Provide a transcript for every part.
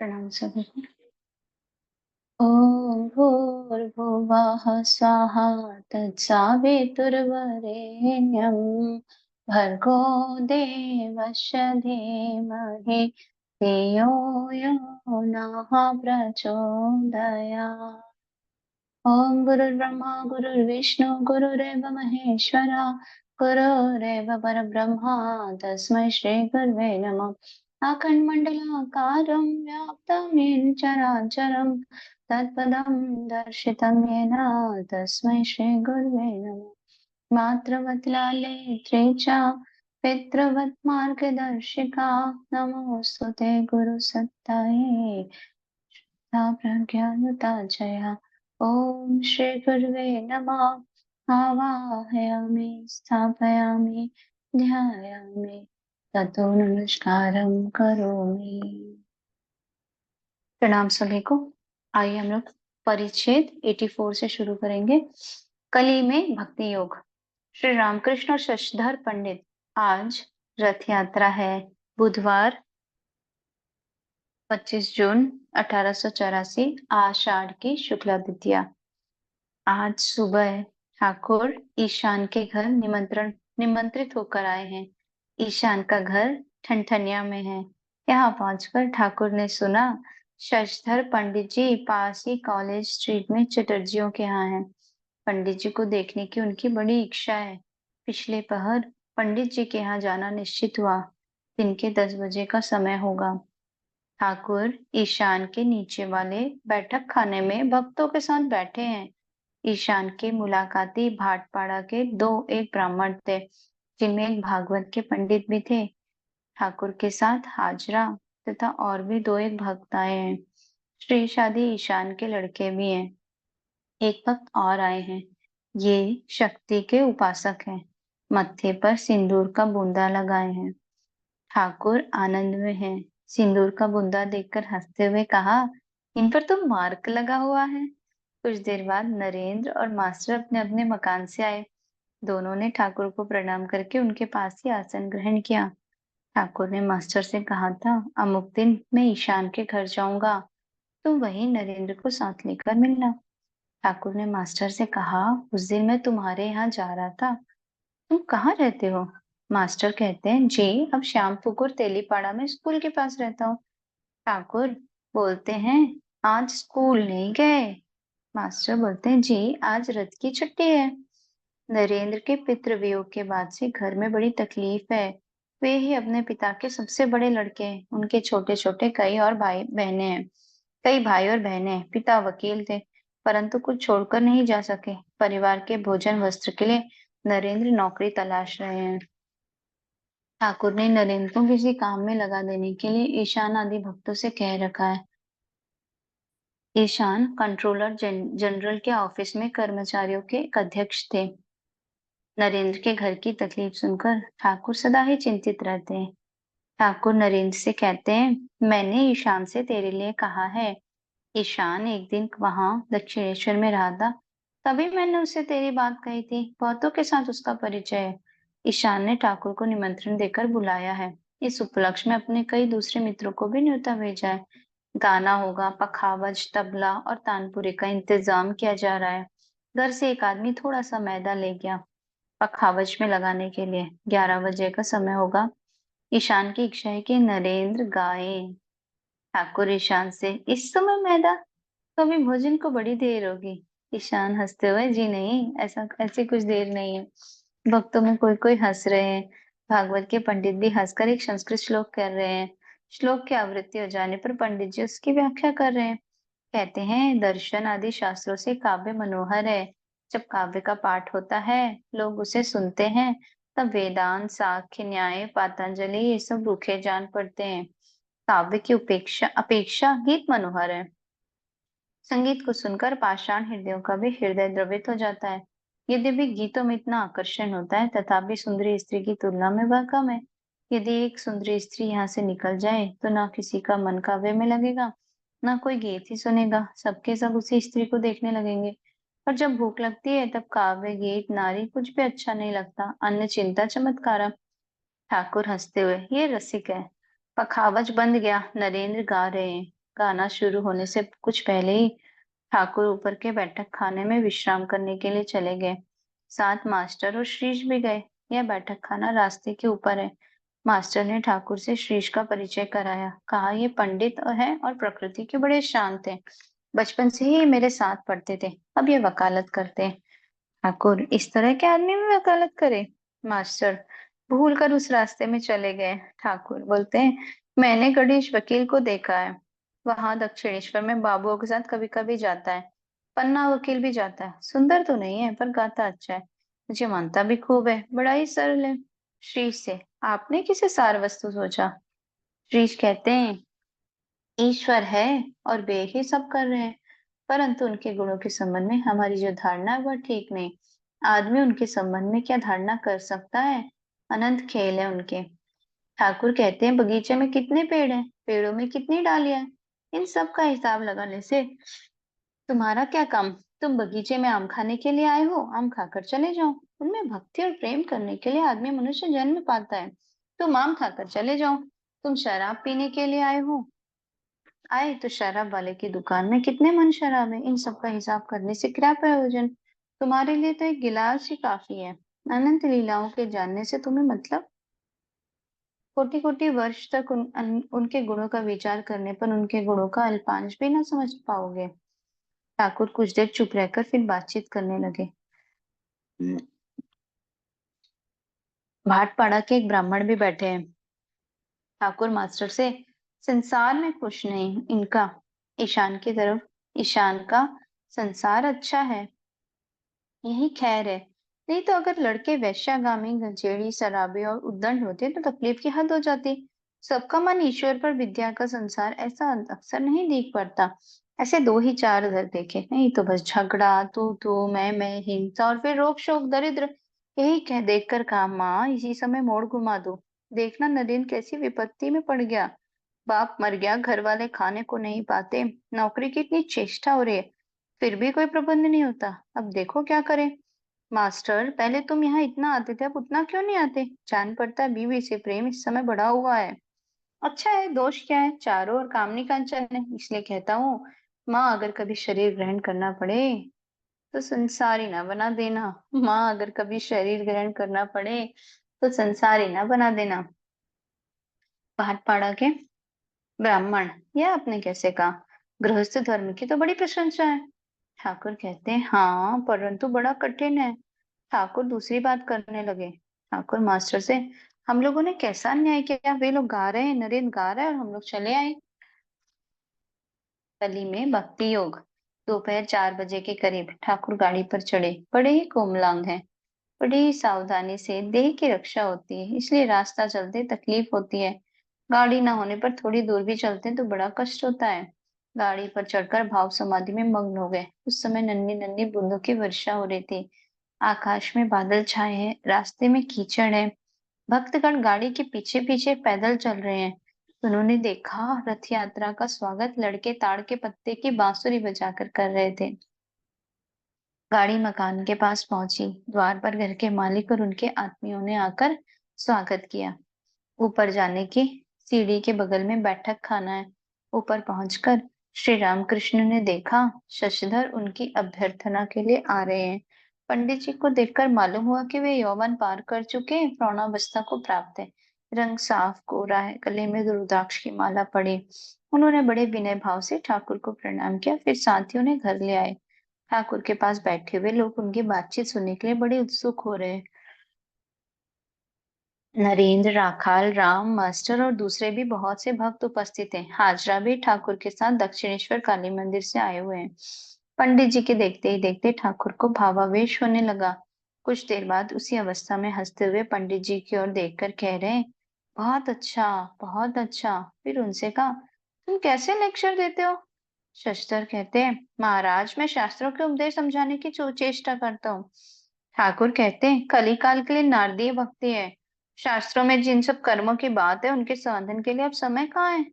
प्रणाम सभी को। ॐ भूर्भुवः स्वः तत्सवितुर्वरेण्यं भर्गो देवस्य धीमहि धियो यो नः प्रचोदयात्। ॐ गुरुर्ब्रह्मा गुरुर्विष्णु गुरुरेव महेश्वरा गुरुरेव परब्रह्मा तस्मै श्रीगुर्वे नमः। आखण्डमण्डलाकारं व्याप्तं येन चराचरं तत्पदं दर्शितं येन तस्मै श्रीगुर्वे नमः। मातृवत्लाले च पितृवत् मार्गदर्शिका नमोऽस्तुते गुरुसत्तायै प्रज्ञानुता जया। ॐ श्री गुरुवे नमः। आवाहयामि स्थापयामि ध्यायामि ततो नमस्कारं करोमि। प्रणाम सभी को। आइए हम लोग परिच्छेद 84 से शुरू करेंगे। कली में भक्ति योग। श्री रामकृष्ण और शशधर पंडित। आज रथ यात्रा है। बुधवार 25 जून 1884 आषाढ़ की शुक्ला द्वितीया। आज सुबह ठाकुर ईशान के घर निमंत्रित होकर आए हैं। ईशान का घर ठनठनिया में है। यहाँ पहुंचकर ठाकुर ने सुना शशधर पंडित जी पास ही कॉलेज स्ट्रीट में चटर्जियों के यहाँ हैं। पंडित जी को देखने की उनकी बड़ी इच्छा है। पिछले पहर पंडित जी के यहाँ जाना निश्चित हुआ। दिन के 10 बजे का समय होगा। ठाकुर ईशान के नीचे वाले बैठक खाने में भक्तों के साथ बैठे हैं। ईशान के मुलाकाती भाटपाड़ा के एक ब्राह्मण थे, जिनमें एक भागवत के पंडित भी थे। ठाकुर के साथ हाजरा तथा और भी एक भक्त आए हैं। श्री शादी ईशान के लड़के भी हैं। एक भक्त और आए हैं। ये शक्ति के उपासक हैं। मत्थे पर सिंदूर का बूंदा लगाए हैं। ठाकुर आनंद में हैं। सिंदूर का बूंदा देखकर हंसते हुए कहा, इन पर तो मार्क लगा हुआ है। कुछ देर बाद नरेंद्र और मास्टर अपने अपने मकान से आए। दोनों ने ठाकुर को प्रणाम करके उनके पास ही आसन ग्रहण किया। ठाकुर ने मास्टर से कहा था, अमुक दिन मैं ईशान के घर जाऊंगा, तुम वहीं नरेंद्र को साथ लेकर मिलना। ठाकुर ने मास्टर से कहा, उस दिन मैं तुम्हारे यहाँ जा रहा था, तुम कहाँ रहते हो? मास्टर कहते हैं, जी अब श्यामपुकुर तेलीपाड़ा में स्कूल के पास रहता हूँ। ठाकुर बोलते हैं, आज स्कूल नहीं गए? मास्टर बोलते हैं, जी आज रथ की छुट्टी है। नरेंद्र के पितृवियोग के बाद से घर में बड़ी तकलीफ है। वे ही अपने पिता के सबसे बड़े लड़के हैं। उनके छोटे छोटे कई भाई और बहनें हैं। पिता वकील थे, परंतु कुछ छोड़कर नहीं जा सके। परिवार के भोजन वस्त्र के लिए नरेंद्र नौकरी तलाश रहे हैं। ठाकुर ने नरेंद्र को किसी काम में लगा देने के लिए ईशान आदि भक्तों से कह रखा है। ईशान कंट्रोलर जनरल के ऑफिस में कर्मचारियों के एक अध्यक्ष थे। नरेंद्र के घर की तकलीफ सुनकर ठाकुर सदा ही चिंतित रहते हैं। ठाकुर नरेंद्र से कहते हैं, मैंने ईशान से तेरे लिए कहा है। ईशान एक दिन वहां दक्षिणेश्वर में रहा था, तभी मैंने उसे तेरी बात कही थी। बहुतों के साथ उसका परिचय है। ईशान ने ठाकुर को निमंत्रण देकर बुलाया है। इस उपलक्ष्य में अपने कई दूसरे मित्रों को भी न्योता भेजा है। गाना होगा, पखावज, तबला और तानपुरे का इंतजाम किया जा रहा है। घर से एक आदमी थोड़ा सा मैदा ले गया पखावज में लगाने के लिए। 11 बजे का समय होगा। ईशान की इच्छा है कि नरेंद्र गाए। ठाकुर ईशान से, इस समय मैदा? तो अभी भोजन को बड़ी देर होगी। ईशान हंसते हुए, जी नहीं, ऐसी कुछ देर नहीं है। भक्तों में कोई कोई हंस रहे हैं। भागवत के पंडित भी हंसकर एक संस्कृत श्लोक कर रहे हैं। श्लोक की आवृत्ति हो जाने पर पंडित जी उसकी व्याख्या कर रहे हैं। कहते हैं, दर्शन आदि शास्त्रों से काव्य मनोहर है। जब काव्य का पाठ होता है, लोग उसे सुनते हैं, तब वेदांत, साख्य, न्याय, पातंजलि ये सब रूखे जान पड़ते हैं। काव्य की उपेक्षा अपेक्षा गीत मनोहर है। संगीत को सुनकर पाषाण हृदयों का भी हृदय द्रवित हो जाता है। यद्यपि गीतों में इतना आकर्षण होता है, तथापि सुंदरी स्त्री की तुलना में वह कम है। यदि एक सुंदरी स्त्री यहाँ से निकल जाए, तो ना किसी का मन काव्य में लगेगा, ना कोई गीत ही सुनेगा। सबके सब उसी स्त्री को देखने लगेंगे। और जब भूख लगती है, तब काव्य, गीत, नारी कुछ भी अच्छा नहीं लगता। अन्य चिंता चमत्कार। ठाकुर हंसते हुए, ये रसिक है। पखावज बंद गया। नरेंद्र गा रहे हैं। गाना शुरू होने से कुछ पहले ही ठाकुर ऊपर के बैठक खाने में विश्राम करने के लिए चले गए। साथ मास्टर और श्रीश भी गए। यह बैठक खाना रास्ते के ऊपर है। मास्टर ने ठाकुर से श्रीश का परिचय कराया। कहा ये पंडित है और प्रकृति के बड़े शांत हैं। बचपन से ही मेरे साथ पढ़ते थे, अब ये वकालत करते हैं। ठाकुर, इस तरह के आदमी में वकालत करे? मास्टर भूल कर उस रास्ते में चले गए। ठाकुर बोलते हैं, मैंने गणेश वकील को देखा है, वहां दक्षिणेश्वर में बाबुओं के साथ कभी कभी जाता है। पन्ना वकील भी जाता है, सुंदर तो नहीं है पर गाता अच्छा है, मुझे मानता भी खूब है, बड़ा ही सरल है। श्रीश से, आपने किसे सार वस्तु सोचा? श्रीश कहते हैं, ईश्वर है और वे ही सब कर रहे हैं, परंतु उनके गुणों के संबंध में हमारी जो धारणा है वह ठीक नहीं। आदमी उनके संबंध में क्या धारणा कर सकता है? अनंत खेल है उनके। ठाकुर कहते हैं, बगीचे में कितने पेड़ हैं, पेड़ों में कितनी डालियां हैं, इन सब का हिसाब लगाने से तुम्हारा क्या काम? तुम बगीचे में आम खाने के लिए आए हो, आम खाकर चले जाओ। उनमें भक्ति और प्रेम करने के लिए आदमी मनुष्य जन्म पाता है, तुम आम खाकर चले जाओ। तुम शराब पीने के लिए आए तो शराब वाले की दुकान में कितने मन शराब है, इन सब का हिसाब करने से क्या प्रयोजन? तुम्हारे लिए तो एक गिलास ही काफी है। अनंत लीलाओं के जानने से तुम्हें मतलब? कोटि कोटि वर्ष तक उनके गुणों का विचार करने पर उनके गुणों का अल्पांश भी ना समझ पाओगे। ठाकुर कुछ देर चुप रहकर फिर बातचीत करने लगे। भाटपाड़ा के एक ब्राह्मण भी बैठे हैं। ठाकुर मास्टर से, संसार में कुछ नहीं इनका, ईशान की तरफ, ईशान का संसार अच्छा है, यही खैर है। नहीं तो अगर लड़के वैश्यागामी, गंजेड़ी, शराबी और उद्दंड होते तो तकलीफ की हद हो जाती। सबका मन ईश्वर पर, विद्या का संसार ऐसा अक्सर नहीं दिख पड़ता। ऐसे दो ही चार घर देखे, नहीं तो बस झगड़ा, तू मैं, हिंसा और फिर रोक शोक, दरिद्र। यही कह देख कर कहा, माँ इसी समय मोड़ घुमा दो। देखना नरेंद्र कैसी विपत्ति में पड़ गया। बाप मर गया, घर वाले खाने को नहीं पाते, नौकरी की इतनी चेष्टा हो रही है, फिर भी कोई प्रबंध नहीं होता। अब देखो क्या करें। मास्टर, पहले तुम यहाँ इतना आते थे, अब उतना क्यों नहीं आते? जान पड़ता है बीवी से प्रेम इस समय बढ़ा हुआ है। अच्छा है, दोष क्या है, चारों ओर कामनी कांचन है, इसलिए कहता हूँ, माँ अगर कभी शरीर ग्रहण करना पड़े तो संसारी ना बना देना। माँ अगर कभी शरीर ग्रहण करना पड़े तो संसारी ना बना देना। भाटपाड़ा के ब्राह्मण, यह आपने कैसे कहा? गृहस्थ धर्म की तो बड़ी प्रशंसा है। ठाकुर कहते हैं, हाँ परंतु बड़ा कठिन है। ठाकुर दूसरी बात करने लगे। ठाकुर मास्टर से, हम लोगों ने कैसा अन्याय किया? वे लोग गा रहे हैं, नरेंद्र गा रहा है और हम लोग चले आए। गली में भक्ति योग। दोपहर 4 बजे के करीब ठाकुर गाड़ी पर चढ़े। बड़े ही कोमलांग हैं, बड़ी ही सावधानी से देह की रक्षा होती है, इसलिए रास्ता चलते तकलीफ होती है। गाड़ी ना होने पर थोड़ी दूर भी चलते तो बड़ा कष्ट होता है। गाड़ी पर चढ़कर भाव समाधि में मग्न हो गए। उस समय नन्ही नन्ही बूंदों की वर्षा हो रही थी। आकाश में बादल छाए हैं, रास्ते में कीचड़ है। भक्तगण गाड़ी के पीछे पीछे पैदल चल रहे हैं। उन्होंने देखा रथ यात्रा का स्वागत लड़के ताड़ के पत्ते की बांसुरी बजाकर कर रहे थे। गाड़ी मकान के पास पहुंची। द्वार पर घर के मालिक और उनके आत्मियों ने आकर स्वागत किया। ऊपर जाने की सीढ़ी के बगल में बैठक खाना है। ऊपर पहुंचकर श्री रामकृष्ण ने देखा शशधर उनकी अभ्यर्थना के लिए आ रहे हैं। पंडित जी को देखकर मालूम हुआ कि वे यौवन पार कर चुके, प्रौढ़ावस्था को प्राप्त है। रंग साफ गोरा है, गले में रुद्राक्ष की माला पड़ी। उन्होंने बड़े विनय भाव से ठाकुर को प्रणाम किया, फिर साथियों ने घर ले आए। ठाकुर के पास बैठे हुए लोग उनकी बातचीत सुनने के लिए बड़े उत्सुक हो रहे। नरेंद्र, राखाल, राम, मास्टर और दूसरे भी बहुत से भक्त उपस्थित हैं। हाजरा भी ठाकुर के साथ दक्षिणेश्वर काली मंदिर से आए हुए हैं। पंडित जी के देखते ही देखते ठाकुर को भावावेश होने लगा। कुछ देर बाद उसी अवस्था में हंसते हुए पंडित जी की ओर देखकर कह रहे हैं, बहुत अच्छा, बहुत अच्छा। फिर उनसे कहा, तुम कैसे लेक्चर देते हो? शस्त्र कहते हैं, महाराज मैं शास्त्रों के उपदेश समझाने की चेष्टा करता हूँ। ठाकुर कहते हैं, कलिकाल के लिए नारदीय भक्ति है। शास्त्रों में जिन सब कर्मों की बात है उनके संवर्धन के लिए अब समय कहाँ है?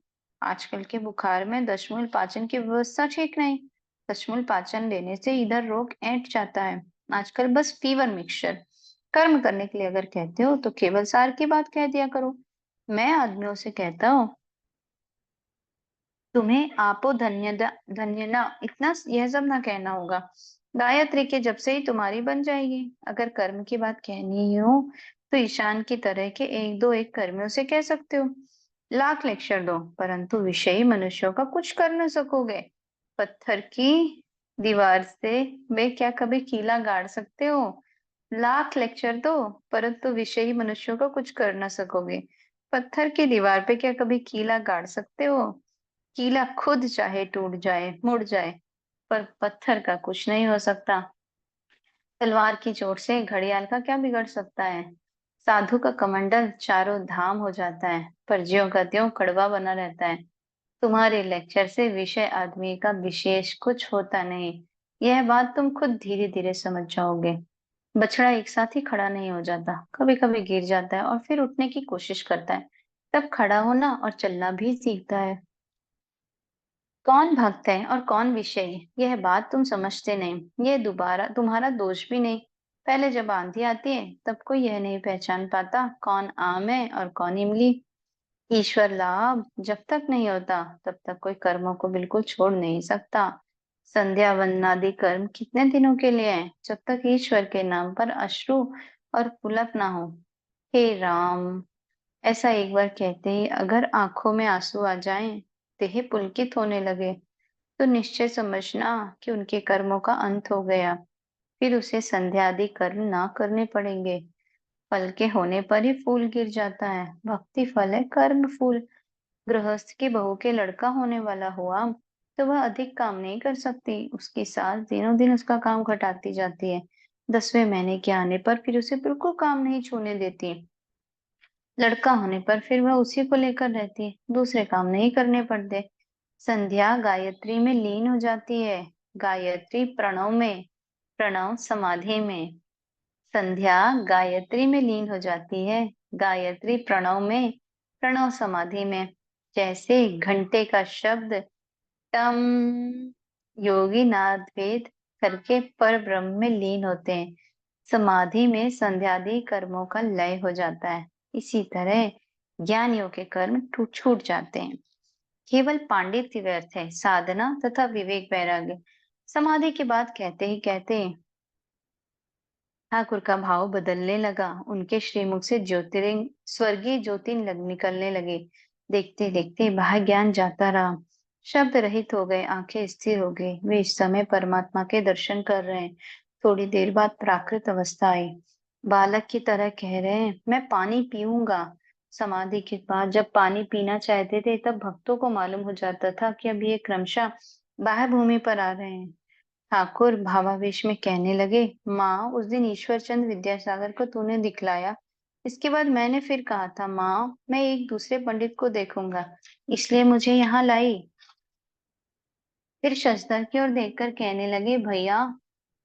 आजकल के बुखार में दशमूल पाचन की व्यवस्था ठीक नहीं। दशमूल पाचन लेने से इधर रोग ऐंठ जाता है। आजकल बस फीवर मिक्सचर। कर्म करने के लिए अगर कहते हो तो केवल सार की बात कह दिया करो। मैं आदमियों से कहता हूँ, तुम्हें आपो धन्य ना, इतना यह सब ना कहना होगा। गायत्री के जब से ही तुम्हारी बन जाएगी। अगर कर्म की बात कहनी ही हो तो ईशान की तरह के एक कर्मियों से कह सकते हो। लाख लेक्चर दो परंतु विषयी मनुष्यों का कुछ कर न सकोगे। पत्थर की दीवार से वे क्या कभी कीला गाड़ सकते हो? लाख लेक्चर दो परंतु विषयी मनुष्यों का कुछ कर न सकोगे। पत्थर की दीवार पे क्या कभी कीला गाड़ सकते हो? कीला खुद चाहे टूट जाए मुड़ जाए, पर पत्थर का कुछ नहीं हो सकता। तलवार की चोट से घड़ियाल का क्या बिगड़ सकता है? साधु का कमंडल चारों धाम हो जाता है, पर ज्यों का त्यों कड़वा बना रहता है। तुम्हारे लेक्चर से विषय आदमी का विशेष कुछ होता नहीं। यह बात तुम खुद धीरे धीरे समझ जाओगे। बछड़ा एक साथ ही खड़ा नहीं हो जाता, कभी कभी गिर जाता है और फिर उठने की कोशिश करता है। तब खड़ा होना और चलना भी सीखता है। कौन भक्त है और कौन विषयी, यह बात तुम समझते नहीं। ये दोबारा तुम्हारा दोष भी नहीं। पहले जब आंधी आती है तब कोई यह नहीं पहचान पाता कौन आम है और कौन इमली। ईश्वर लाभ जब तक नहीं होता तब तक कोई कर्मों को बिल्कुल छोड़ नहीं सकता। संध्या वंदनादि कर्म कितने दिनों के लिए हैं? जब तक ईश्वर के नाम पर अश्रु और पुलक ना हो। हे राम, ऐसा एक बार कहते ही अगर आंखों में आंसू आ जाएं, देह पुलकित होने लगे, तो निश्चय समझना कि उनके कर्मों का अंत हो गया। फिर उसे संध्या आदि कर्म ना करने पड़ेंगे। फल के होने पर ही फूल गिर जाता है। भक्ति फल है, कर्म फूल। गृहस्थ की बहू के लड़का होने वाला हुआ तो वह अधिक काम नहीं कर सकती। उसकी सास दिनों दिन उसका काम घटाती जाती है। 10वें महीने के आने पर फिर उसे बिल्कुल काम नहीं छूने देती। लड़का होने पर फिर वह उसी को लेकर रहती है, दूसरे काम नहीं करने पड़ते। संध्या गायत्री में लीन हो जाती है, गायत्री प्रणव में, प्रणव समाधि में। संध्या गायत्री में लीन हो जाती है, गायत्री प्रणव में, प्रणव समाधि में। जैसे घंटे का शब्द टम, योगी नाद भेद करके पर ब्रह्म में लीन होते हैं। समाधि में संध्यादि कर्मों का लय हो जाता है। इसी तरह ज्ञानियों के कर्म छूट जाते हैं। केवल पांडित्य व्यर्थ है, साधना तथा विवेक वैराग्य। समाधि की बात कहते ही कहते ठाकुर का भाव बदलने लगा। उनके श्रीमुख से ज्योतिर्लिंग स्वर्गीय निकलने लगे। देखते देखते बाह्य ज्ञान जाता रहा, शब्द रहित हो गए, आंखें स्थिर हो गई। वे इस समय परमात्मा के दर्शन कर रहे हैं। थोड़ी देर बाद प्राकृत अवस्था आई। बालक की तरह कह रहे हैं, मैं पानी पीऊंगा। समाधि के बाद जब पानी पीना चाहते थे तब भक्तों को मालूम हो जाता था कि अब ये क्रमशः बाह्य भूमि पर आ रहे हैं। ठाकुर भावावेश में कहने लगे, माँ उस दिन ईश्वर चंद विद्यासागर को तूने दिखलाया। इसके बाद मैंने फिर कहा था, माँ मैं एक दूसरे पंडित को देखूंगा, इसलिए मुझे यहाँ लाई। फिर शशधर की ओर देखकर कहने लगे, भैया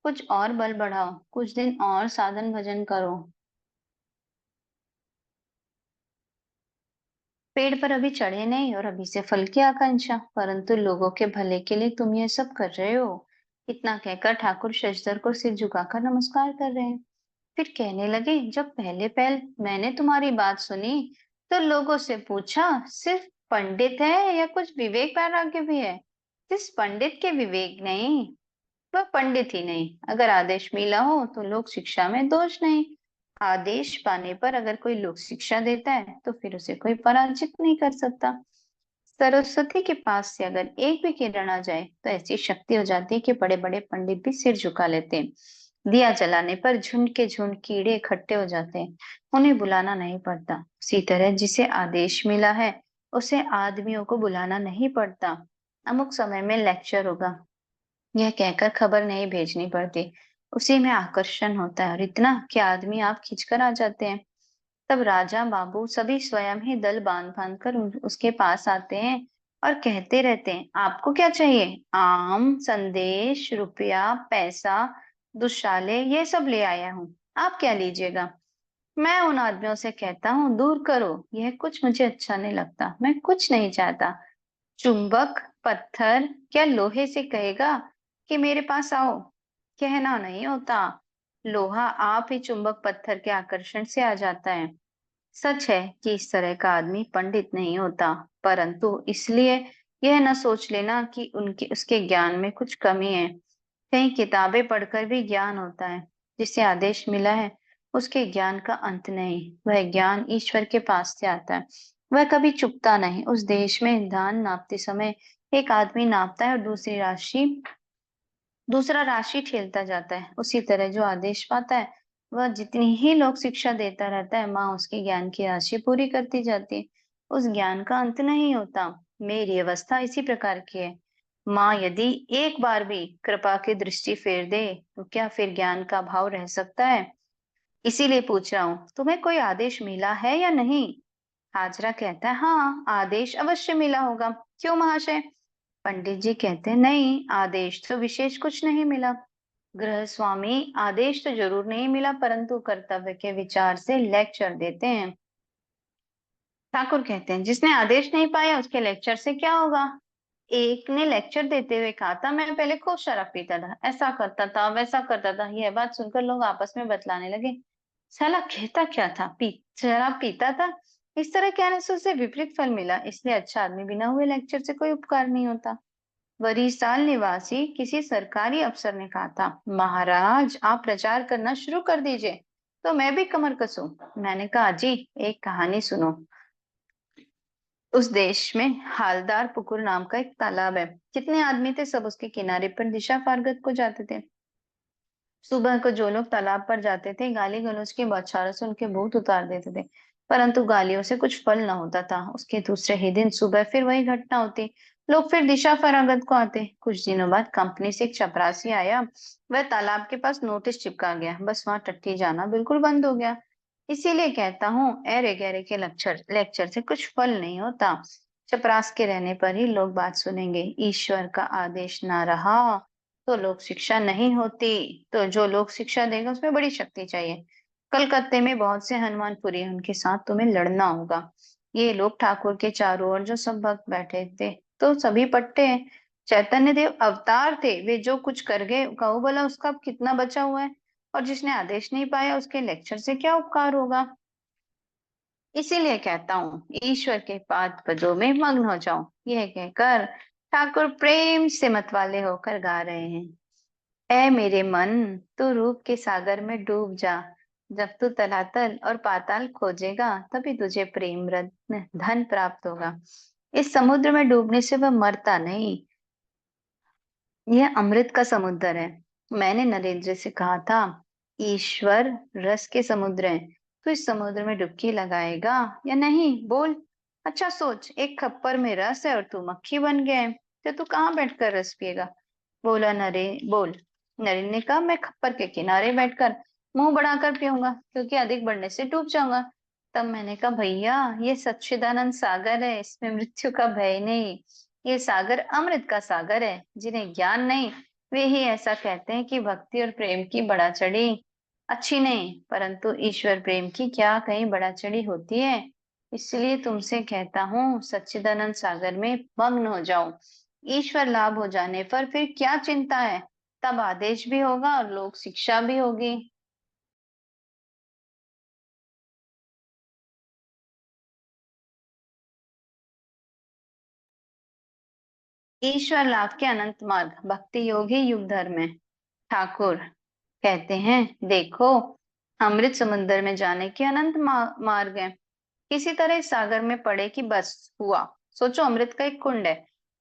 कुछ और बल बढ़ाओ, कुछ दिन और साधन भजन करो। पेड़ पर अभी चढ़े नहीं और अभी से फल की आकांक्षा, परंतु लोगों के भले के लिए तुम ये सब कर रहे हो। इतना कहकर ठाकुर शशधर को सिर झुकाकर नमस्कार कर रहे हैं। फिर कहने लगे, जब पहले पहल मैंने तुम्हारी बात सुनी तो लोगों से पूछा, सिर्फ पंडित है या कुछ विवेक वैराग्य भी है? जिस पंडित के विवेक नहीं वह पंडित ही नहीं। अगर आदेश मिला हो तो लोक शिक्षा में दोष नहीं। आदेश पाने पर अगर कोई लोक शिक्षा देता है तो फिर उसे कोई पराजित नहीं कर सकता। सरस्वती के पास से अगर एक भी किरण आ जाए तो ऐसी शक्ति हो जाती है कि बड़े बड़े पंडित भी सिर झुका लेते हैं। दिया जलाने पर झुंड के झुंड कीड़े इकट्ठे हो जाते हैं, उन्हें बुलाना नहीं पड़ता। उसी तरह जिसे आदेश मिला है उसे आदमियों को बुलाना नहीं पड़ता। अमुक समय में लेक्चर होगा, यह कहकर खबर नहीं भेजनी पड़ती। उसी में आकर्षण होता है और इतना कि आदमी आप खींचकर आ जाते हैं। तब राजा बाबू सभी स्वयं ही दल बांध बांध कर उसके पास आते हैं और कहते रहते हैं, आपको क्या चाहिए? आम, संदेश, रुपया, पैसा, दुशाले, ये सब ले आया हूँ, आप क्या लीजिएगा? मैं उन आदमियों से कहता हूँ, दूर करो, यह कुछ मुझे अच्छा नहीं लगता, मैं कुछ नहीं चाहता। चुंबक पत्थर क्या लोहे से कहेगा कि मेरे पास आओ? कहना नहीं होता। लोहा आप ही चुंबक पत्थर के आकर्षण से आ जाता है। सच है कि इस तरह का आदमी पंडित नहीं होता, परंतु इसलिए यह न सोच लेना कि उनके उसके ज्ञान में कुछ कमी है। कहीं किताबें पढ़कर भी ज्ञान होता है। जिसे आदेश मिला है उसके ज्ञान का अंत नहीं, वह ज्ञान ईश्वर के पास से आता है। वह कभी चुकता नहीं। उस देश में धान नापते समय एक आदमी नापता है और दूसरा राशि ठेलता जाता है। उसी तरह जो आदेश पाता है वह जितनी ही लोग शिक्षा देता रहता है, माँ उसके ज्ञान की राशि पूरी करती जाती है। उस ज्ञान का अंत नहीं होता। मेरी अवस्था इसी प्रकार की है। माँ यदि एक बार भी कृपा की दृष्टि फेर दे तो क्या फिर ज्ञान का भाव रह सकता है? इसीलिए पूछ रहा हूँ, तुम्हें कोई आदेश मिला है या नहीं? हाजरा कहता है, हाँ, आदेश अवश्य मिला होगा। क्यों महाशय? पंडित जी कहते हैं, नहीं, आदेश तो विशेष कुछ नहीं मिला। गृह स्वामी, आदेश तो जरूर नहीं मिला, परंतु कर्तव्य के विचार से लेक्चर देते हैं। ठाकुर कहते हैं, जिसने आदेश नहीं पाया उसके लेक्चर से क्या होगा? एक ने लेक्चर देते हुए कहा था, मैं पहले खूब शराब पीता था, ऐसा करता था, वैसा करता था। यह बात सुनकर लोग आपस में बतलाने लगे, साला कहता क्या था, शराब पीता था। इस तरह कहने से उसे विपरीत फल मिला, इसलिए अच्छा आदमी बिना हुए लेक्चर से कोई उपकार नहीं होता। वरिसाल निवासी किसी सरकारी अफसर ने कहा था, महाराज आप प्रचार करना शुरू कर दीजिए तो मैं भी कमर कसूं। मैंने कहा, जी एक कहानी सुनो। उस देश में हालदार पुकुर नाम का एक तालाब है। जितने आदमी थे सब उसके किनारे पर दिशा फारगत को जाते थे। सुबह को जो लोग तालाब पर जाते थे गाली गलौज की बौछारों से उनके भूत उतार देते थे, परंतु गालियों से कुछ फल न होता था। उसके दूसरे ही दिन सुबह फिर वही घटना होती। लोग फिर दिशा फरागत को आते। कुछ दिनों बाद कंपनी से एक चपरासी आया। वह तालाब के पास नोटिस चिपका गया, बस वहां टट्टी जाना बिल्कुल बंद हो गया। इसीलिए कहता हूँ, एरे गहरे के लेक्चर लेक्चर से कुछ फल नहीं होता। चपरास के रहने पर ही लोग बात सुनेंगे। ईश्वर का आदेश ना रहा तो लोक शिक्षा नहीं होती। तो जो लोक शिक्षा देगा उसमें बड़ी शक्ति चाहिए। कलकत्ते में बहुत से हनुमानपुरी हैं, उनके साथ तुम्हें लड़ना होगा। ये लोग ठाकुर के चारों ओर जो सब भक्त बैठे थे तो सभी पट्टे हैं। चैतन्य देव अवतार थे, वे जो कुछ कर गए कहो भला उसका अब कितना बचा हुआ है? और जिसने आदेश नहीं पाया उसके लेक्चर से क्या उपकार होगा? इसीलिए कहता हूँ, ईश्वर के पाद पदों में मग्न हो जाओ। यह कहकर ठाकुर प्रेम से मतवाले होकर गा रहे हैं, ऐ मेरे मन, तू रूप के सागर में डूब जा। जब तू तलातल और पाताल खोजेगा तभी तुझे प्रेम रत्न धन प्राप्त होगा। इस समुद्र में डूबने से वह मरता नहीं। यह अमृत का समुद्र है। मैंने नरेंद्र से कहा था, ईश्वर रस के समुद्र है, तो इस समुद्र में डुबकी लगाएगा या नहीं बोल? अच्छा सोच, एक खप्पर में रस है और तू मक्खी बन गया है, तो तू कहाँ बैठकर रस पिएगा? बोला नरे बोल। नरेन ने कहा, मैं खप्पर के किनारे बैठकर मुंह बढ़ाकर पीऊंगा, क्योंकि अधिक बढ़ने से डूब जाऊंगा। तब मैंने कहा, भैया ये सच्चिदानंद सागर है, इसमें मृत्यु का भय नहीं। ये सागर अमृत का सागर है। जिन्हें ज्ञान नहीं वे ही ऐसा कहते हैं कि भक्ति और प्रेम की बढ़ा चढ़ी अच्छी नहीं, परंतु ईश्वर प्रेम की क्या कहीं बढ़ा चढ़ी होती है? इसलिए तुमसे कहता हूँ, सच्चिदानंद सागर में मग्न हो जाओ। ईश्वर लाभ हो जाने पर फिर क्या चिंता है? तब आदेश भी होगा और लोक शिक्षा भी होगी। ईश्वर लाभ के अनंत मार्ग, भक्ति योग ही युग धर्म है। ठाकुर कहते हैं, देखो, अमृत समुद्र में जाने के अनंत मार्ग हैं। किसी तरह इस सागर में पड़े कि बस हुआ। सोचो, अमृत का एक कुंड है,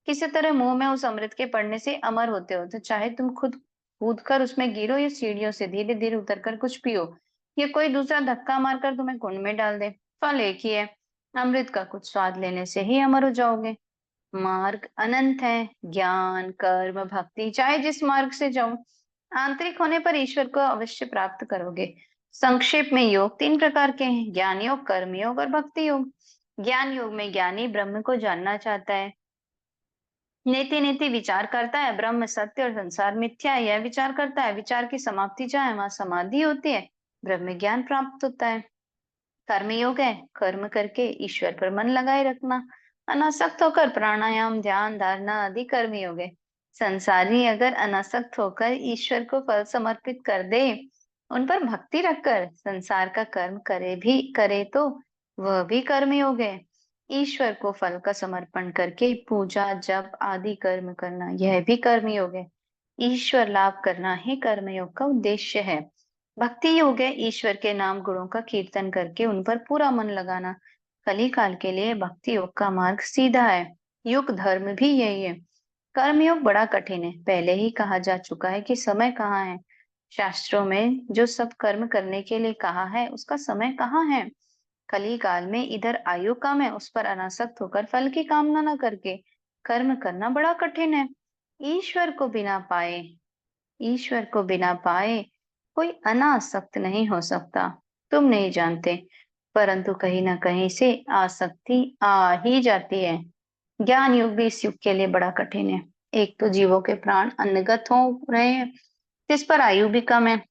किसी तरह मुंह में उस अमृत के पड़ने से अमर होते हो, तो चाहे तुम खुद कूद कर उसमें गिरो या सीढ़ियों से धीरे धीरे उतर कर कुछ पियो, या कोई दूसरा धक्का मारकर तुम्हें कुंड में डाल दे, फल एक ही है। अमृत का कुछ स्वाद लेने से ही अमर हो जाओगे। मार्ग अनंत है, ज्ञान कर्म भक्ति चाहे जिस मार्ग से जाओ, आंतरिक होने पर ईश्वर को अवश्य प्राप्त करोगे। संक्षेप में योग तीन प्रकार के हैं, ज्ञान योग, कर्म योग और भक्ति योग। ज्ञान योग में ज्ञानी ब्रह्म को जानना चाहता है, नीति नीति विचार करता है, ब्रह्म सत्य और संसार मिथ्या है, यह विचार करता है। विचार की समाप्ति चाहे वहां समाधि होती है, ब्रह्म ज्ञान प्राप्त होता है। कर्मयोग है, कर्म करके ईश्वर पर मन लगाए रखना। अनासक्त होकर प्राणायाम ध्यान धारणा आदि कर्म योग है। संसारी अगर अनासक्त होकर ईश्वर को फल समर्पित कर दे, उन पर भक्ति रखकर संसार का कर्म करे तो वह भी कर्म योग है। ईश्वर को फल का समर्पण करके पूजा जप आदि कर्म करना, यह भी कर्मयोग है। ईश्वर लाभ करना ही कर्मयोग का उद्देश्य है। भक्ति योग है ईश्वर के नाम गुणों का कीर्तन करके उन पर पूरा मन लगाना। कली काल के लिए भक्ति योग का मार्ग सीधा है। युग धर्म भी यही है। कर्मयोग बड़ा कठिन है। पहले ही कहा जा चुका है कि समय कहाँ है। शास्त्रों में जो सब कर्म करने के लिए कहा है उसका समय कहाँ है। कली काल में इधर आयु कम है, उस पर अनासक्त होकर फल की कामना न करके कर्म करना बड़ा कठिन है। ईश्वर को बिना पाए ईश्वर को बिना पाए कोई अनासक्त नहीं हो सकता। तुम नहीं जानते, परंतु कहीं ना कहीं से आसक्ति आ ही जाती है। ज्ञान युग भी इस युग के लिए बड़ा कठिन है। एक तो जीवों के प्राण अन्नगत हो रहे हैं, जिस पर आयु भी कम है।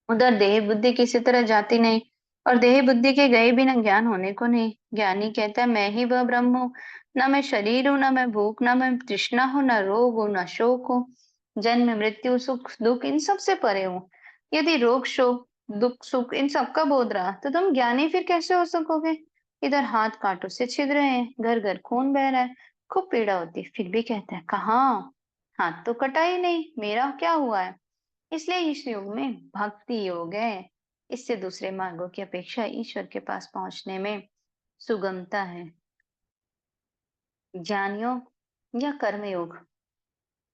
उधर देह बुद्धि किसी तरह जाती नहीं, और देह बुद्धि के गए बिना ज्ञान होने को नहीं। ज्ञानी कहता है मैं ही वह ब्रह्म हूँ। न मैं शरीर हूँ, न मैं भूख, न मैं तृष्णा हूँ, न रोग हूँ, न शोक हूँ। जन्म मृत्यु सुख दुख इन सब से परे हूँ। यदि रोग शोक दुख सुख इन सबका बोध रहा तो तुम ज्ञानी फिर कैसे हो सकोगे। इधर हाथ कांटों से छिद रहे हैं, घर घर खून बह रहा है, खूब पीड़ा होती है, फिर भी कहता है कहाँ, हाथ तो कटा ही नहीं, मेरा क्या हुआ है। इसलिए इस युग में भक्ति योग है। इससे दूसरे मार्गों की अपेक्षा ईश्वर के पास पहुंचने में सुगमता है। ज्ञान योग या कर्म योग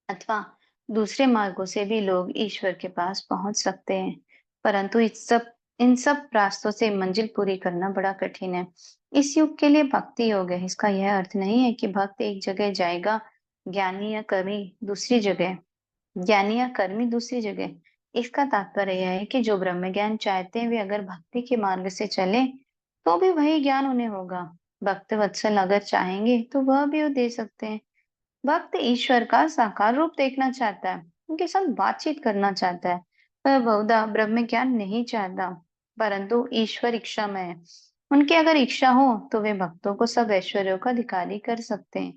अथवा दूसरे मार्गों से भी लोग ईश्वर के पास पहुंच सकते हैं, परंतु इन सब रास्तों से मंजिल पूरी करना बड़ा कठिन है। इस युग के लिए भक्ति योग है। इसका यह अर्थ नहीं है कि भक्त एक जगह जाएगा, ज्ञानी या कर्मी दूसरी जगह ज्ञानी या कर्मी दूसरी जगह। इसका तात्पर्य यह है कि जो ब्रह्म ज्ञान चाहते हैं वे अगर भक्ति के मार्ग से चले तो भी वही ज्ञान उन्हें होगा। भक्त वत्सल अगर चाहेंगे तो वह भी वो दे सकते हैं। भक्त ईश्वर का साकार रूप देखना चाहता है, उनके साथ बातचीत करना चाहता है। वह बहुधा ब्रह्म ज्ञान नहीं चाहता, परंतु ईश्वर इच्छामय है। उनकी अगर इच्छा हो तो वे भक्तों को सब ऐश्वर्यों का अधिकारी कर सकते हैं,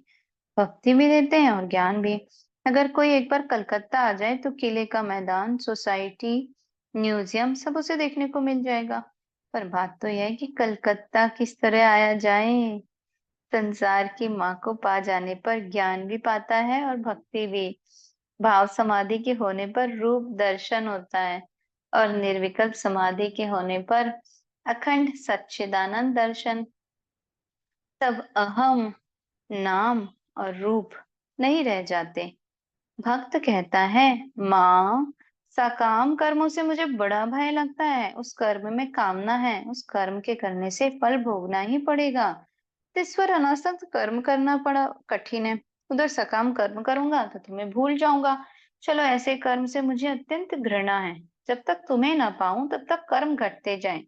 भक्ति भी देते हैं और ज्ञान भी। अगर कोई एक बार कलकत्ता आ जाए तो किले का मैदान, सोसाइटी, म्यूजियम सब उसे देखने को मिल जाएगा। पर बात तो यह है कि कलकत्ता किस तरह आया जाए। संसार की माँ को पा जाने पर ज्ञान भी पाता है और भक्ति भी। भाव समाधि के होने पर रूप दर्शन होता है, और निर्विकल्प समाधि के होने पर अखंड सच्चिदानंद दर्शन। तब अहम, नाम और रूप नहीं रह जाते। भक्त कहता है माँ, सकाम कर्मों से मुझे बड़ा भय लगता है। उस कर्म में कामना है, उस कर्म के करने से फल भोगना ही पड़ेगा। तो इस पर अनासक्त कर्म करना पड़ा कठिन है। उधर सकाम कर्म करूंगा तो तुम्हें भूल जाऊंगा। चलो ऐसे कर्म से मुझे अत्यंत घृणा है। जब तक तुम्हें ना पाऊं तब तक कर्म घटते जाएं,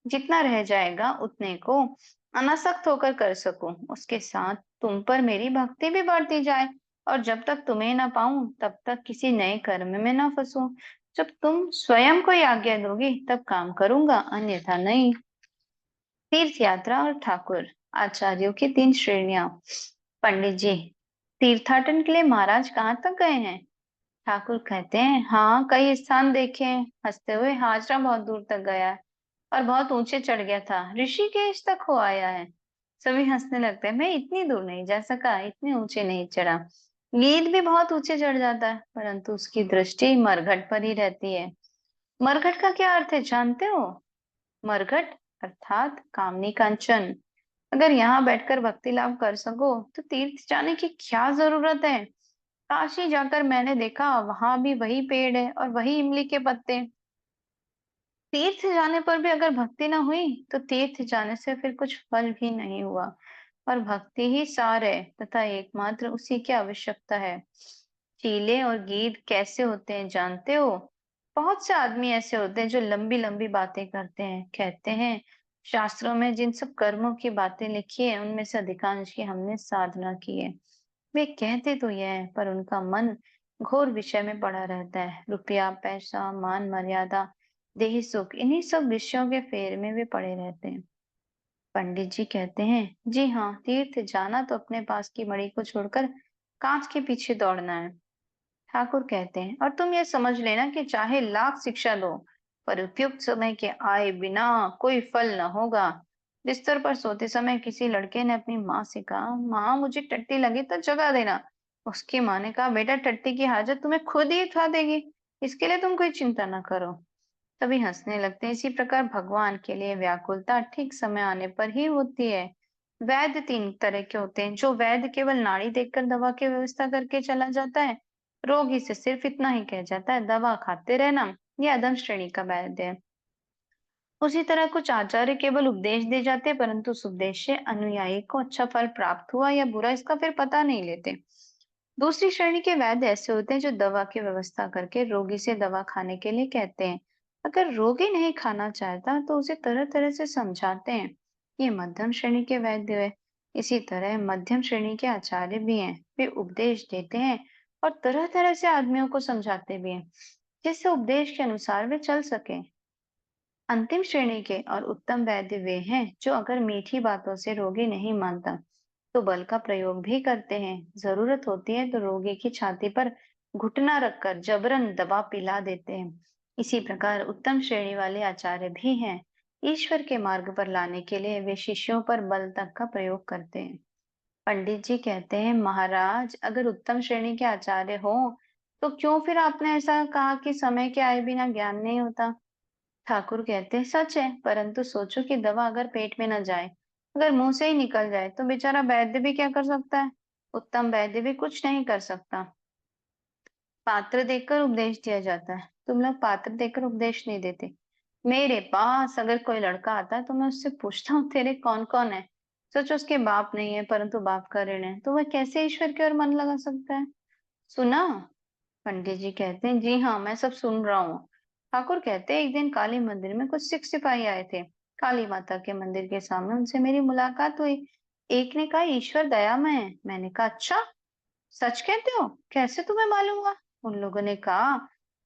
जितना रह जाएगा उतने को अनासक्त होकर कर सकूं। उसके साथ तुम पर मेरी भक्ति भी बढ़ती जाए, और जब तक तुम्हें ना पाऊं तब तक किसी नए कर्म में ना फंसूं। जब तुम स्वयं कोई आज्ञा दोगी तब काम करूंगा, अन्यथा नहीं। तीर्थ यात्रा और ठाकुर। आचार्यों की तीन श्रेणियां। पंडित जी, तीर्थाटन के लिए महाराज कहाँ तक गए हैं। ठाकुर कहते हैं हाँ, कई स्थान देखे हैं। हंसते हुए, हाजरा बहुत दूर तक गया है और बहुत ऊंचे चढ़ गया था, ऋषिकेश तक हो आया है। सभी हंसने लगते हैं। मैं इतनी दूर नहीं जा सका, इतने ऊंचे नहीं चढ़ा। गिद्ध भी बहुत ऊंचे चढ़ जाता है, परंतु उसकी दृष्टि मरघट पर ही रहती है। मरघट का क्या अर्थ है जानते हो। मरघट अर्थात कामनी कांचन। अगर यहाँ बैठकर भक्ति लाभ कर सको तो तीर्थ जाने की क्या जरूरत है। काशी जाकर मैंने देखा, वहां भी वही पेड़ है और वही इमली के पत्ते। तीर्थ जाने पर भी अगर भक्ति ना हुई तो तीर्थ जाने से फिर कुछ फल भी नहीं हुआ। और भक्ति ही सार है तथा एकमात्र उसी की आवश्यकता है। चीले और गीध कैसे होते हैं जानते हो। बहुत से आदमी ऐसे होते हैं जो लंबी लंबी बातें करते हैं, कहते हैं शास्त्रों में जिन सब कर्मों की बातें लिखी है उनमें से अधिकांश की हमने साधना की है। वे कहते तो यह है, पर उनका मन घोर विषय में पड़ा रहता है। रुपया पैसा मान मर्यादा देही सुख, इन्हीं सब विषयों के फेर में वे पड़े रहते हैं। पंडित जी कहते हैं जी हाँ, तीर्थ जाना तो अपने पास की मणि को छोड़कर कांच के पीछे दौड़ना है। ठाकुर कहते हैं और तुम ये समझ लेना कि चाहे लाख शिक्षा दो, पर उपयुक्त समय के आए बिना कोई फल न होगा। बिस्तर पर सोते समय किसी लड़के ने अपनी माँ से कहा, माँ मुझे टट्टी लगी तो जगा देना। उसकी माँ ने कहा, बेटा टट्टी की हाजत तुम्हें खुद ही उठा देगी, इसके लिए तुम कोई चिंता न करो। तभी हंसने लगते हैं। इसी प्रकार भगवान के लिए व्याकुलता ठीक समय आने पर ही होती है। वैद्य तीन तरह के होते हैं। जो वैद्य केवल नाड़ी देखकर दवा की व्यवस्था करके चला जाता है, रोगी से सिर्फ इतना ही कह जाता है, दवा खाते रहना। यह अधम श्रेणी का वैद्य है। उसी तरह कुछ आचार्य केवल उपदेश दे जाते हैं, परंतु उस उपदेश से अनुयायी को अच्छा फल प्राप्त हुआ या बुरा इसका फिर पता नहीं लेते। दूसरी श्रेणी के वैद्य ऐसे होते हैं जो दवा की व्यवस्था करके रोगी से दवा खाने के लिए कहते हैं। अगर रोगी नहीं खाना चाहता तो उसे तरह तरह से समझाते हैं। ये मध्यम श्रेणी के वैद्य है। इसी तरह मध्यम श्रेणी के आचार्य भी हैं। वे उपदेश देते हैं और तरह तरह से आदमियों को समझाते भी हैं, जिससे उपदेश के अनुसार वे चल सके। अंतिम श्रेणी के और उत्तम वैद्य वे हैं जो अगर मीठी बातों से रोगी नहीं मानता तो बल का प्रयोग भी करते हैं। जरूरत होती है तो रोगी की छाती पर घुटना रखकर जबरन दवा पिला देते हैं। इसी प्रकार उत्तम श्रेणी वाले आचार्य भी हैं। ईश्वर के मार्ग पर लाने के लिए वे शिष्यों पर बल तक का प्रयोग करते हैं। पंडित जी कहते हैं, महाराज अगर उत्तम श्रेणी के आचार्य हो तो क्यों फिर आपने ऐसा कहा कि समय के आए बिना ज्ञान नहीं होता। ठाकुर कहते हैं, सच है, परंतु सोचो कि दवा अगर पेट में न जाए, अगर मुंह से ही निकल जाए तो बेचारा वैद्य भी क्या कर सकता है। उत्तम वैद्य भी कुछ नहीं कर सकता। पात्र देकर उपदेश दिया जाता है। तुम लोग पात्र देकर उपदेश नहीं देते। मेरे पास अगर कोई लड़का आता है तो मैं उससे पूछता हूँ, तेरे कौन कौन है। सच उसके बाप नहीं है, परंतु बाप का ऋण है, तो वह कैसे ईश्वर की ओर मन लगा सकता है। सुना। पंडित जी कहते हैं, जी हाँ मैं सब सुन रहा हूँ। ठाकुर कहते हैं, एक दिन काली मंदिर में कुछ सिख सिपाही आए थे। काली माता के मंदिर के सामने उनसे मेरी मुलाकात हुई। एक ने कहा, ईश्वर दयामय है। मैंने कहा, अच्छा, सच कहते हो, कैसे तुम्हें मालूम हुआ। उन लोगों ने कहा,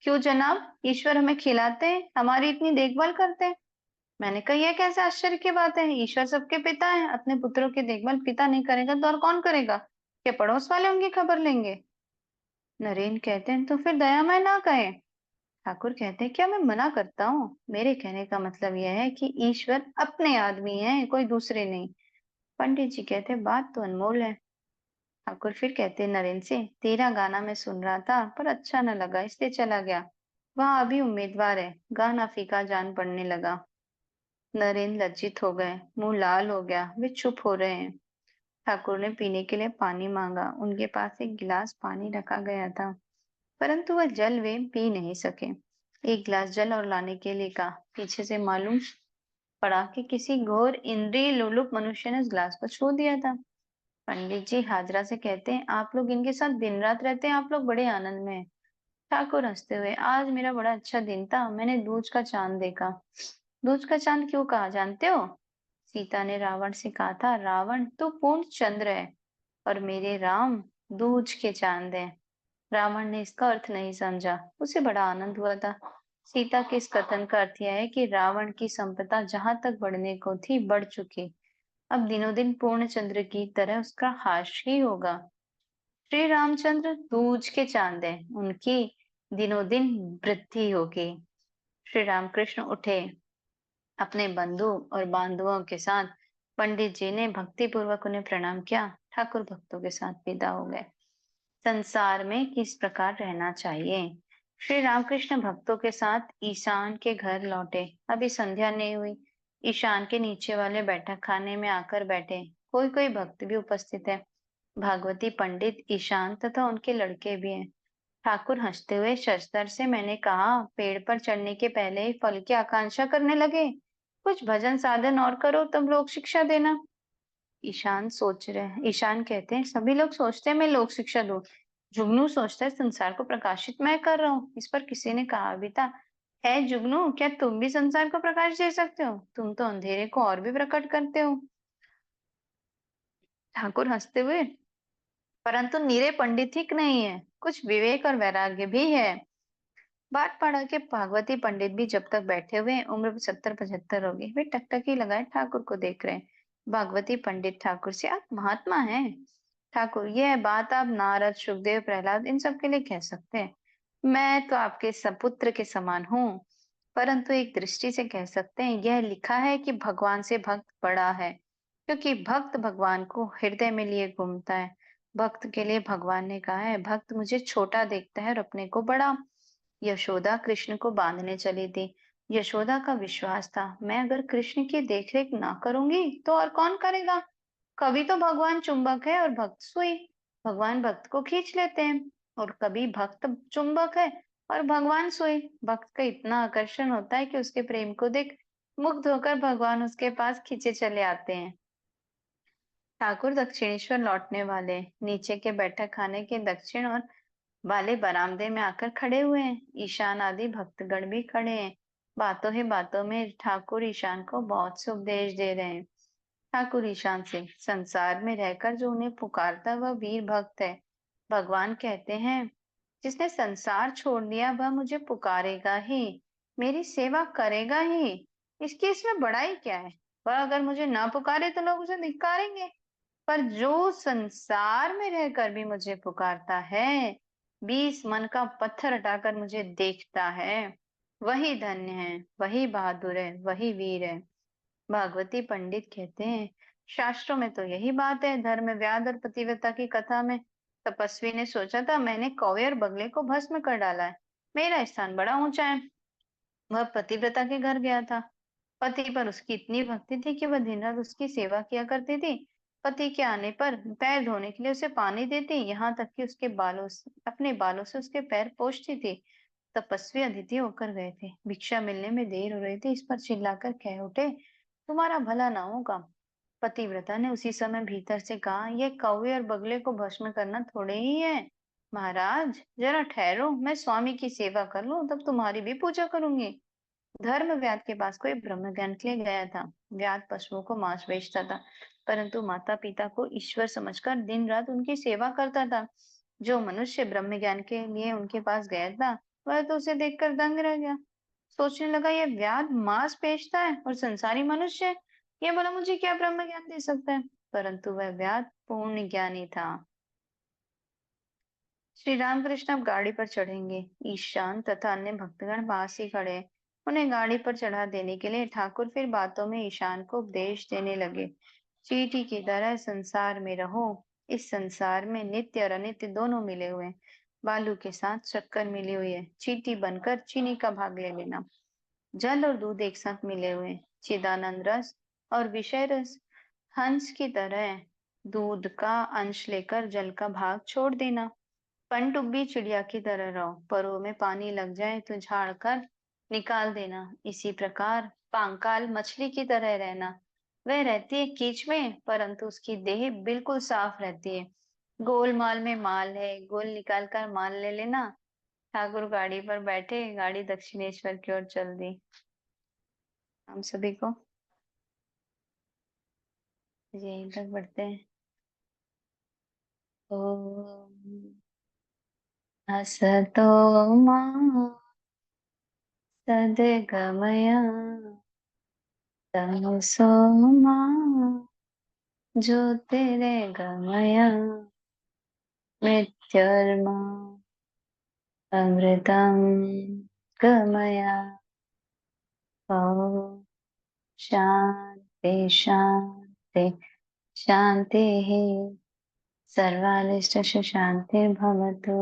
क्यों जनाब, ईश्वर हमें खिलाते हैं, हमारी इतनी देखभाल करते हैं। मैंने कहा, यह कैसे आश्चर्य की बात है, ईश्वर सबके पिता है, अपने पुत्रों की देखभाल पिता नहीं करेगा तो और कौन करेगा। क्या पड़ोस वाले उनकी खबर लेंगे। नरेन कहते हैं, तो फिर दयामय ना कहे। ठाकुर कहते हैं, क्या मैं मना करता हूँ। मेरे कहने का मतलब यह है कि ईश्वर अपने आदमी है, कोई दूसरे नहीं। पंडित जी कहते हैं, बात तो अनमोल है। ठाकुर फिर कहते हैं नरेन से, तेरा गाना मैं सुन रहा था पर अच्छा न लगा इसलिए चला गया। वहां अभी उम्मीदवार है। गाना फीका जान पड़ने लगा। नरेन लज्जित हो गए, मुंह लाल हो गया, वे चुप हो रहे हैं। ठाकुर ने पीने के लिए पानी मांगा। उनके पास एक गिलास पानी रखा गया था, परंतु वह जल वे पी नहीं सके। एक गिलास जल और लाने के लिए कहा। पीछे से मालूम पड़ा कि किसी घोर इंद्रिय लोलुप मनुष्य ने उस गिलास को छू दिया था। पंडित जी हाजरा से कहते हैं, आप लोग इनके साथ दिन रात रहते हैं, आप लोग बड़े आनंद में हैं। ठाकुर हंसते हुए, आज मेरा बड़ा अच्छा दिन था, मैंने दूज का चांद देखा। दूज का चांद क्यों कहा जानते हो। सीता ने रावण से कहा था, रावण तू पूर्ण चंद्र है और मेरे राम दूज के चांद है। रावण ने इसका अर्थ नहीं समझा। उसे बड़ा आनंद हुआ था। सीता के इस कथन का अर्थ यह है कि रावण की संपदा जहां तक बढ़ने को थी बढ़ चुकी, अब दिनों दिन पूर्ण चंद्र की तरह उसका हाश ही होगा। श्री रामचंद्र दूज के चांद हैं, उनकी दिनों दिन वृद्धि होगी। श्री रामकृष्ण उठे। अपने बंधु और बांधुओं के साथ पंडित जी ने भक्ति पूर्वक उन्हें प्रणाम किया। ठाकुर भक्तों के साथ विदा हो गए। संसार में किस प्रकार रहना चाहिए। श्री रामकृष्ण भक्तों के साथ ईशान के घर लौटे। अभी संध्या नहीं हुई। ईशान के नीचे वाले बैठक खाने में आकर बैठे। कोई कोई भक्त भी उपस्थित है। भागवती पंडित, ईशान तथा उनके लड़के भी हैं। ठाकुर हंसते हुए शस्त्र से, मैंने कहा पेड़ पर चढ़ने के पहले ही फल की आकांक्षा करने लगे। कुछ भजन साधन और करो तब लोक शिक्षा देना। ईशान कहते हैं, सभी लोग सोचते हैं मैं लोक शिक्षा दूं। जुगनू सोचता है संसार को प्रकाशित मैं कर रहा हूँ। इस पर किसी ने कहा भी था, है जुगनू, क्या तुम भी संसार को प्रकाश दे सकते हो। तुम तो अंधेरे को और भी प्रकट करते हो। ठाकुर हंसते हुए, परंतु नीरे पंडित ही नहीं है, कुछ विवेक और वैराग्य भी है। बात पड़ा के भागवती पंडित भी जब तक बैठे हुए हैं, उम्र 70-75 होगी। वे टकटकी लगाए ठाकुर को देख रहे हैं। भागवती पंडित ठाकुर से, आप महात्मा हैं। ठाकुर, यह बात आप नारद, सुखदेव, प्रहलाद इन सब के लिए कह सकते हैं। मैं तो आपके सपुत्र के समान हूँ। परंतु एक दृष्टि से कह सकते हैं यह लिखा है कि भगवान से भक्त बड़ा है, क्योंकि भक्त भगवान को हृदय में लिए घूमता है। भक्त के लिए भगवान ने कहा है, भक्त मुझे छोटा देखता है और अपने को बड़ा। यशोदा कृष्ण को बांधने चली थी। यशोदा का विश्वास था, मैं अगर कृष्ण की देखरेख ना करूंगी तो और कौन करेगा। कभी तो भगवान चुंबक है और भक्त सुई। भगवान भक्त को खींच लेते हैं। और कभी भक्त चुंबक है और भगवान सुई। भक्त का इतना आकर्षण होता है कि उसके प्रेम को देख मुग्ध होकर भगवान उसके पास खींचे चले आते हैं। ठाकुर दक्षिणेश्वर लौटने वाले नीचे के बैठक खाने के दक्षिण और वाले बरामदे में आकर खड़े हुए हैं। ईशान आदि भक्तगण भी खड़े हैं। बातों ही बातों में ठाकुर ईशान को बहुत से उपदेश दे रहे हैं। ठाकुर ईशान से, संसार में रहकर जो उन्हें पुकारता वह वीर भक्त है। भगवान कहते हैं, जिसने संसार छोड़ दिया वह मुझे पुकारेगा ही, मेरी सेवा करेगा ही। इसकी इसमें बड़ाई क्या है। वह अगर मुझे ना पुकारे तो लोग उसे धिक्कारेंगे, पर जो संसार में रहकर भी मुझे पुकारता है, 20 मन का पत्थर हटाकर मुझे देखता है, वही धन्य है, वही बहादुर है, वही वीर है। भागवती पंडित कहते हैं, शास्त्रों में तो यही बात है। धर्म व्याध और पतिव्रता की कथा में तपस्वी ने सोचा था, मैंने कौवे और बगले को भस्म कर डाला है, मेरा स्थान बड़ा ऊंचा है। वह पतिव्रता के घर गया था। पति पर उसकी इतनी भक्ति थी कि वह दिन रात उसकी सेवा किया करती थी। पति के आने पर पैर धोने के लिए उसे पानी देती, यहाँ तक कि उसके अपने बालों से उसके पैर पोंछती थी। तपस्वी अतिथि होकर गए थे, भिक्षा मिलने में देर हो रही थी। इस पर चिल्लाकर कह उठे, तुम्हारा भला ना होगा। पतिव्रता ने उसी समय भीतर से कहा, यह कौवे और बगले को भस्म करना थोड़े ही है। महाराज जरा ठहरो, मैं स्वामी की सेवा कर लूं, तब तुम्हारी भी पूजा करूंगी। धर्म व्याध के पास कोई ब्रह्म ज्ञान के लिए गया था। व्याध पशुओं को मांस बेचता था, परंतु माता पिता को ईश्वर समझकर दिन रात उनकी सेवा करता था। जो मनुष्य ब्रह्म ज्ञान के लिए उनके पास गया था, वह तो उसे देखकर दंग रह गया। सोचने लगा, यह व्याध मांस बेचता है और संसारी मनुष्य है, ये भला मुझे क्या ब्रह्म ज्ञान दे सकता है। परंतु वह व्याध पूर्ण ज्ञानी था। श्री रामकृष्ण अब गाड़ी पर चढ़ेंगे। ईशान तथा अन्य भक्तगण पास ही खड़े हैं। उन्हें गाड़ी पर चढ़ा देने के लिए ठाकुर फिर बातों में ईशान को उपदेश देने लगे। चींटी की तरह संसार में रहो। इस संसार में नित्य और अनित्य दोनों मिले हुए हैं। बालू के साथ शक्कर मिली हुई है, चींटी बनकर चीनी का भाग ले लेना। जल और दूध एक साथ मिले हुए हैं, चिदानंद रस और विषय रस। हंस की तरह दूध का अंश लेकर जल का भाग छोड़ देना। पनडुब्बी चिड़िया की तरह रहो, परों में पानी लग जाए तो झाड़ कर निकाल देना। इसी प्रकार पांकाल मछली की तरह रहना। वह रहती है कीच में, परंतु उसकी देह बिल्कुल साफ रहती है। गोलमाल में माल है, गोल निकाल कर माल ले लेना। ठाकुर गाड़ी पर बैठे, गाड़ी दक्षिणेश्वर की ओर चल दी। हम सभी को यहीं तक बढ़ते हैं। ओम असतो मा सद्गमय तमसो मा ज्योतिर्गमय मृत्युर्मा अमृतं गमय। ओम शांति शांति शांति। सर्वारिष्ट शांतिर्भवतु।